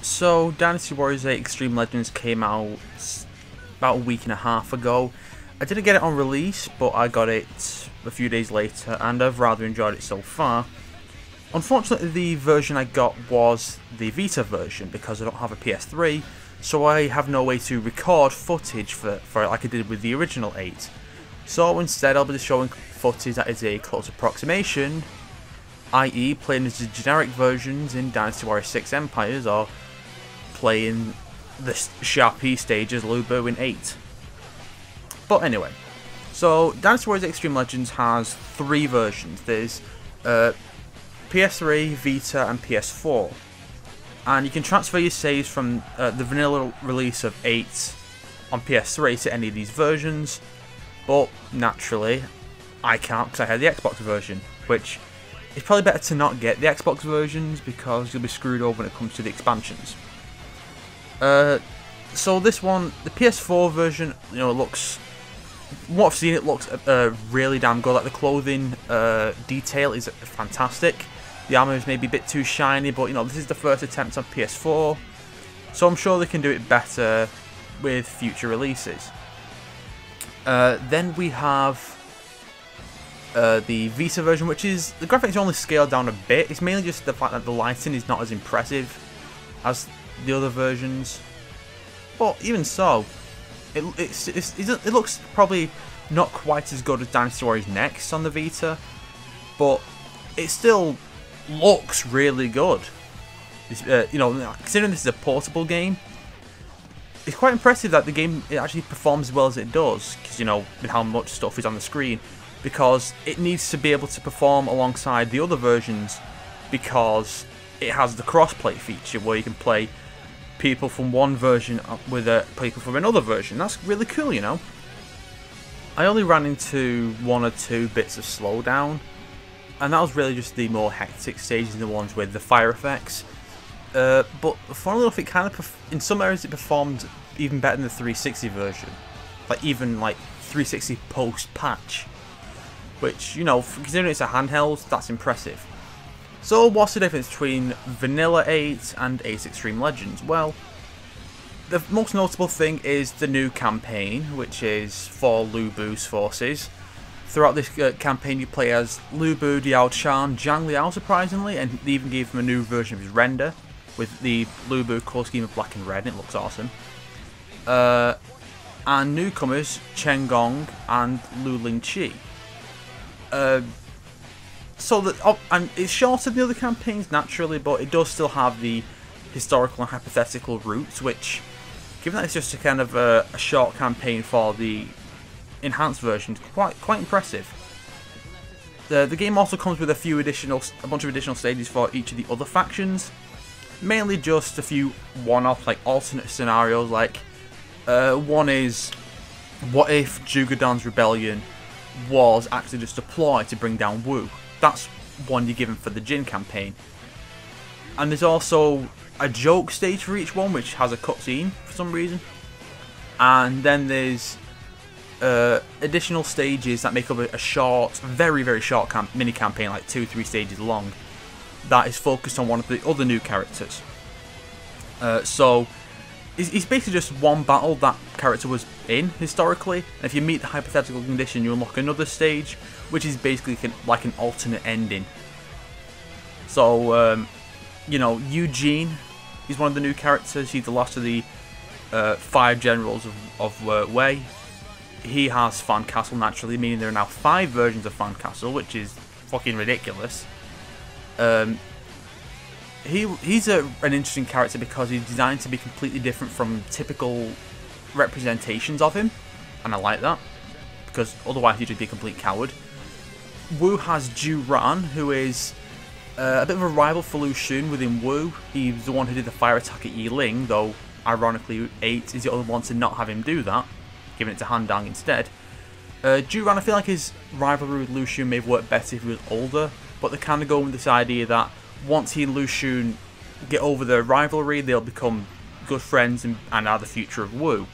So, Dynasty Warriors 8 Extreme Legends came out about a week and a half ago. I didn't get it on release, but I got it a few days later, and I've rather enjoyed it so far. Unfortunately, the version I got was the Vita version, because I don't have a PS3, so I have no way to record footage for it like I did with the original 8. So instead, I'll be just showing footage that is a close approximation, i.e. playing as the generic versions in Dynasty Warriors 6 Empires, or playing the Sharpie stages Lubu in 8. But anyway, so Dynasty Warriors Extreme Legends has 3 versions. There's PS3, Vita and PS4. And you can transfer your saves from the vanilla release of 8 on PS3 to any of these versions. But naturally, I can't because I had the Xbox version, which is probably better to not get the Xbox versions because you'll be screwed over when it comes to the expansions. So this one, the PS4 version, you know, looks, what I've seen, it looks really damn good. Like the clothing detail is fantastic. The armor is maybe a bit too shiny, but you know, this is the first attempt on PS4, so I'm sure they can do it better with future releases. Then we have the Vita version, which is, the graphics are only scaled down a bit. It's mainly just the fact that the lighting is not as impressive as the other versions, but even so, it looks probably not quite as good as Dynasty Warriors Next on the Vita, but it still looks really good. You know, considering this is a portable game, it's quite impressive that the game it actually performs as well as it does, because you know, with how much stuff is on the screen, because it needs to be able to perform alongside the other versions, because it has the crossplay feature where you can play people from one version with people from another version. That's really cool, you know. I only ran into 1 or 2 bits of slowdown, and that was really just the more hectic stages, the ones with the fire effects. But funnily enough, it kind of, in some areas it performed even better than the 360 version. Like even like 360 post patch, which, you know, considering it's a handheld, that's impressive. So what's the difference between Vanilla 8 and 8 Extreme Legends? Well, the most notable thing is the new campaign, which is for Lubu's forces. Throughout this campaign you play as Lubu, Diaochan, Zhang Liao surprisingly, and they even gave him a new version of his render with the Lubu colour scheme of black and red, and it looks awesome. And newcomers Chen Gong and Lu Lingqi. So that, and it's shorter than the other campaigns naturally, but it does still have the historical and hypothetical roots, which, given that it's just a kind of a short campaign for the enhanced version, quite impressive. The game also comes with a bunch of additional stages for each of the other factions, mainly just a few one-off, like alternate scenarios. Like one is, what if Jugadon's rebellion was actually just a ploy to bring down Wu? That's one you're given for the Jin campaign. And there's also a joke stage for each one, which has a cutscene for some reason. And then there's additional stages that make up a short, very short mini campaign, like 2-3 stages long, that is focused on one of the other new characters. So it's basically just one battle that character was in historically, and if you meet the hypothetical condition, you unlock another stage, which is basically like an alternate ending. So you know, Eugene, he's one of the new characters. He's the last of the 5 generals of Wei. He has Fan Castle naturally, meaning there are now 5 versions of Fan Castle, which is fucking ridiculous. He's an interesting character because he's designed to be completely different from typical representations of him, and I like that, because otherwise he'd just be a complete coward. Wu has Ju Ran, who is a bit of a rival for Lu Xun within Wu. He's the one who did the fire attack at Yiling, though ironically 8 is the only one to not have him do that, giving it to Han Dang instead. Ju Ran, I feel like his rivalry with Lu Xun may have worked better if he was older, but they're kind of going with this idea that once he and Lu Xun get over their rivalry, they'll become good friends and are the future of Wu,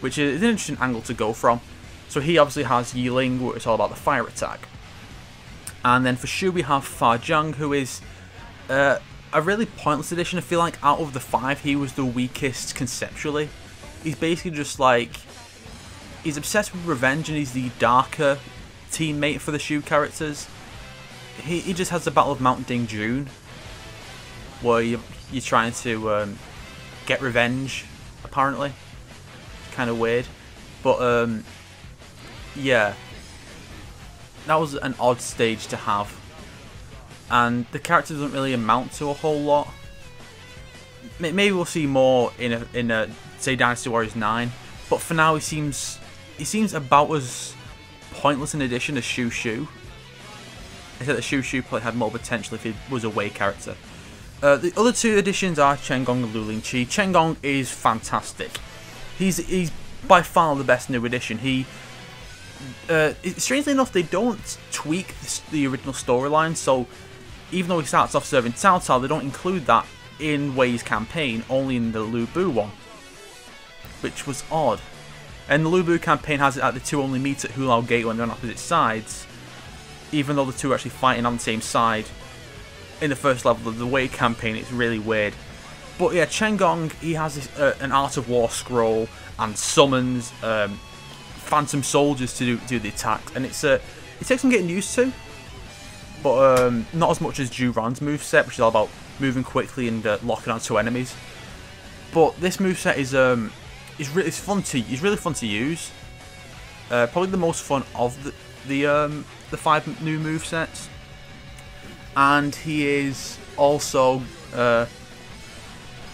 which is an interesting angle to go from. So he obviously has Yiling, where it's all about the fire attack. And then for Shu we have Fa Zhang, who is a a really pointless addition. I feel like out of the 5, he was the weakest conceptually. He's basically just like, he's obsessed with revenge and he's the darker teammate for the Shu characters. He just has the Battle of Mount Dingjun, where you're trying to get revenge, apparently. Kind of weird. But, yeah. That was an odd stage to have. And the character doesn't really amount to a whole lot. Maybe we'll see more in a say Dynasty Warriors 9. But for now, he seems about as pointless an addition as Shu. I said that Shu probably had more potential if he was a Wei character. The other 2 additions are Chengong and Luling Chi. Chengong is fantastic. He's by far the best new addition. Strangely enough, they don't tweak the original storyline, so even though he starts off serving Cao Cao, they don't include that in Wei's campaign, only in the Lu Bu one, which was odd. And the Lu Bu campaign has it that the 2 only meet at Hulao Gate when they're on opposite sides, even though the 2 are actually fighting on the same side. In the first level of the Wei campaign, it's really weird. But yeah, Chengong, he has this, an Art of War scroll and summons phantom soldiers to do the attacks, and it takes some getting used to, but not as much as Juran's moveset, which is all about moving quickly and locking onto enemies. But this moveset is really fun to use. Probably the most fun of the 5 new movesets. And he is also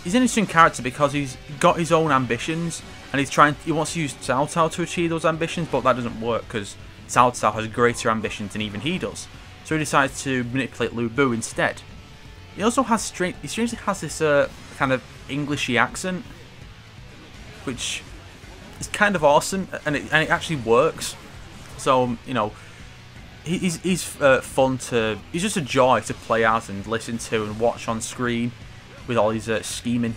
he's an interesting character because he's got his own ambitions, and he wants to use Cao Cao to achieve those ambitions, but that doesn't work because Cao Cao has greater ambitions than even he does. So he decides to manipulate Lu Bu instead. He also has he strangely has this kind of Englishy accent, which is kind of awesome, and it actually works. So you know, he's fun to. He's just a joy to play as and listen to and watch on screen with all his scheming.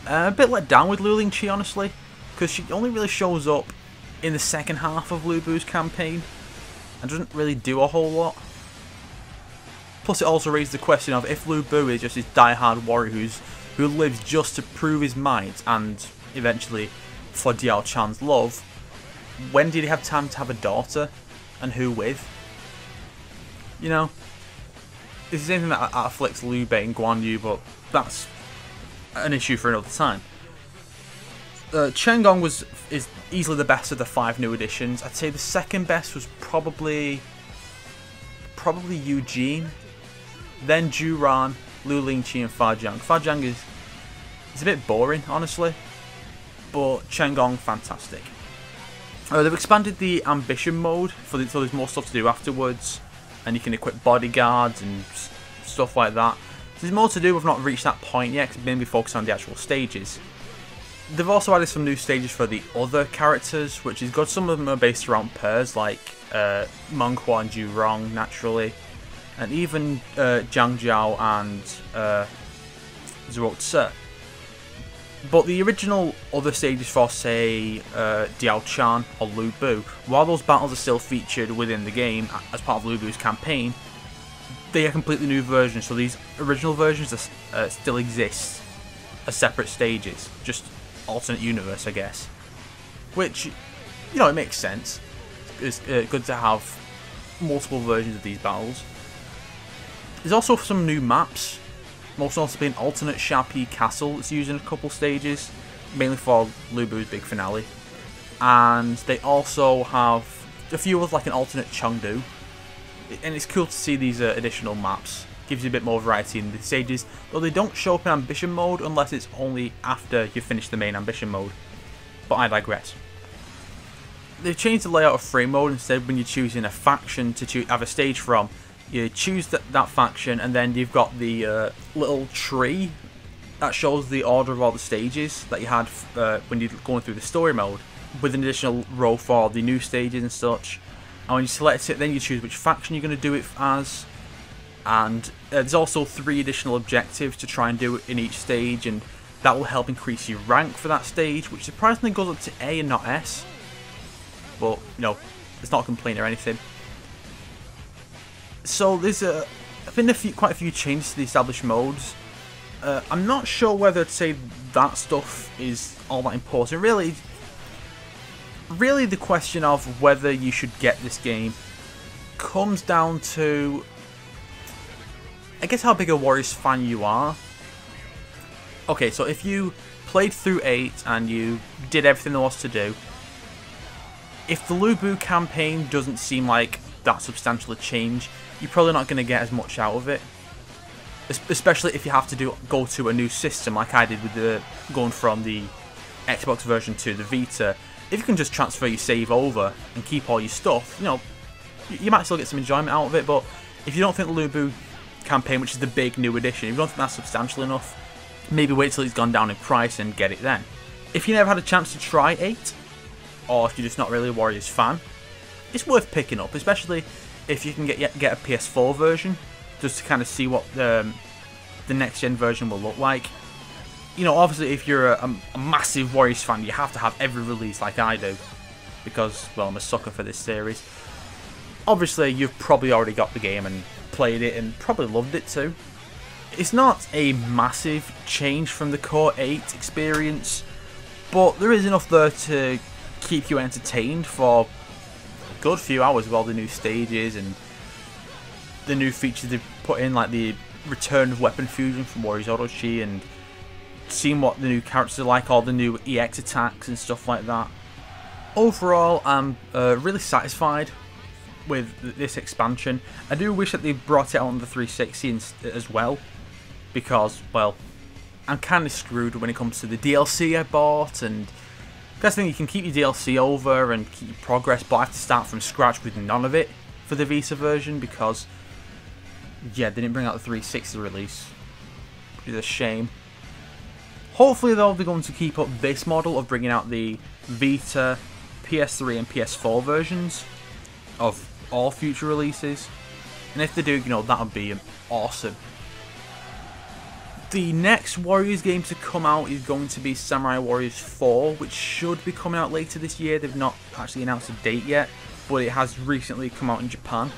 A bit let down with Luling Chi, honestly, because she only really shows up in the second half of Lu Bu's campaign and doesn't really do a whole lot. Plus, it also raises the question of if Lu Bu is just this die-hard warrior who lives just to prove his might and eventually for Diaochan's love, when did he have time to have a daughter, and who with? You know, this is anything that afflicts Liu Bei and Guan Yu, but that's an issue for another time. Chengong is easily the best of the 5 new additions. I'd say the second best was probably Eugene, then Juran, Luling Chi, and Fajiang. Fajiang is a bit boring, honestly, but Chengong, fantastic. They've expanded the ambition mode so there's more stuff to do afterwards, and you can equip bodyguards and stuff like that. There's more to do. We've not reached that point yet because we've mainly focused on the actual stages. They've also added some new stages for the other characters, which is good. Some of them are based around pairs, like Meng Huo and Ju Rong, naturally, and even Zhang Jiao and Zhuo Tse. But the original other stages for, say, Diaochan or Lu Bu, while those battles are still featured within the game as part of Lu Bu's campaign, they are completely new versions. So these original versions still exist as separate stages, just alternate universe, I guess. Which, you know, it makes sense. It's good to have multiple versions of these battles. There's also some new maps. Most notably an alternate Shapi castle that's used in a couple stages, mainly for Lu Bu's big finale. And they also have a few with like an alternate Chengdu. And it's cool to see these additional maps. Gives you a bit more variety in the stages, though they don't show up in ambition mode unless it's only after you finish the main ambition mode. But I digress. They've changed the layout of frame mode. Instead, when you're choosing a faction to have a stage from, you choose that faction, and then you've got the little tree that shows the order of all the stages that you had when you're going through the story mode, with an additional row for the new stages and such. And when you select it, then you choose which faction you're going to do it as. And there's also 3 additional objectives to try and do it in each stage, and that will help increase your rank for that stage, which surprisingly goes up to A and not S. But, you know, it's not a complaint or anything. So there's been quite a few changes to the established modes. I'm not sure whether to say that stuff is all that important. Really the question of whether you should get this game comes down to, I guess, how big a Warriors fan you are. Okay, so if you played through 8 and you did everything there was to do, if the Lubu campaign doesn't seem like that substantial a change, you're probably not going to get as much out of it. Especially if you have to go to a new system like I did with going from the Xbox version to the Vita. If you can just transfer your save over and keep all your stuff, you might still get some enjoyment out of it. But if you don't think the Lubu campaign, which is the big new edition, if you don't think that's substantial enough, maybe wait till it's gone down in price and get it then. If you never had a chance to try 8, or if you're just not really a Warriors fan, it's worth picking up, especially if you can get a PS4 version, just to kind of see what the next gen version will look like. Obviously if you're a massive Warriors fan, you have to have every release like I do, because, well, I'm a sucker for this series. Obviously you've probably already got the game and played it and probably loved it too. It's not a massive change from the core 8 experience, but there is enough there to keep you entertained for a good few hours with all the new stages and the new features they've put in, like the return of weapon fusion from Warriors Orochi, and seeing what the new characters are like, all the new EX attacks and stuff like that. Overall, I'm really satisfied with this expansion. I do wish that they brought it out on the 360 as well, because, well, I'm kind of screwed when it comes to the DLC I bought, and I think you can keep your DLC over and keep your progress, but I have to start from scratch with none of it for the Vita version, because, yeah, they didn't bring out the 360 release, which is a shame. Hopefully though, they're going to keep up this model of bringing out the Vita, PS3 and PS4 versions of all future releases, and if they do, that would be awesome. The next Warriors game to come out is going to be Samurai Warriors 4, which should be coming out later this year. They've not actually announced a date yet, but it has recently come out in Japan,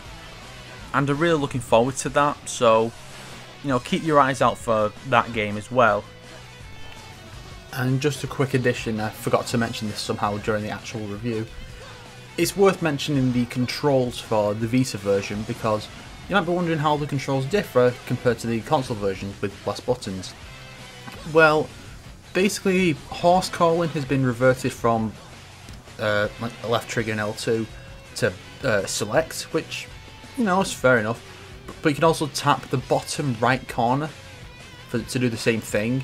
and I'm really looking forward to that, so keep your eyes out for that game as well. And just a quick addition, I forgot to mention this somehow during the actual review. It's worth mentioning the controls for the Vita version, because you might be wondering how the controls differ compared to the console versions with less buttons. Well, basically horse calling has been reverted from like left trigger in L2 to select, which, is fair enough. But you can also tap the bottom right corner to do the same thing.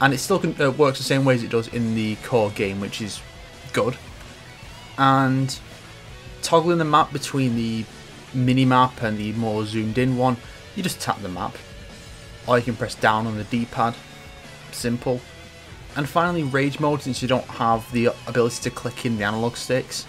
And it still works the same way as it does in the core game, which is good. And toggling the map between the mini-map and the more zoomed-in one, you just tap the map. Or you can press down on the D-pad. Simple. And finally, Rage Mode, since you don't have the ability to click in the analog sticks.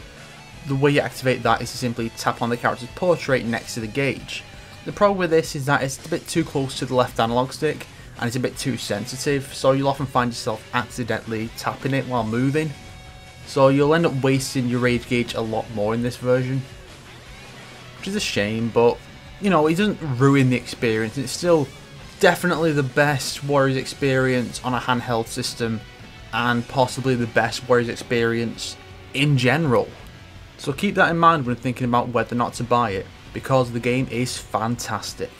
The way you activate that is to simply tap on the character's portrait next to the gauge. The problem with this is that it's a bit too close to the left analog stick, and it's a bit too sensitive, so you'll often find yourself accidentally tapping it while moving. So you'll end up wasting your rage gauge a lot more in this version, which is a shame, but it doesn't ruin the experience. It's still definitely the best Warriors experience on a handheld system, and possibly the best Warriors experience in general. So keep that in mind when thinking about whether or not to buy it, because the game is fantastic.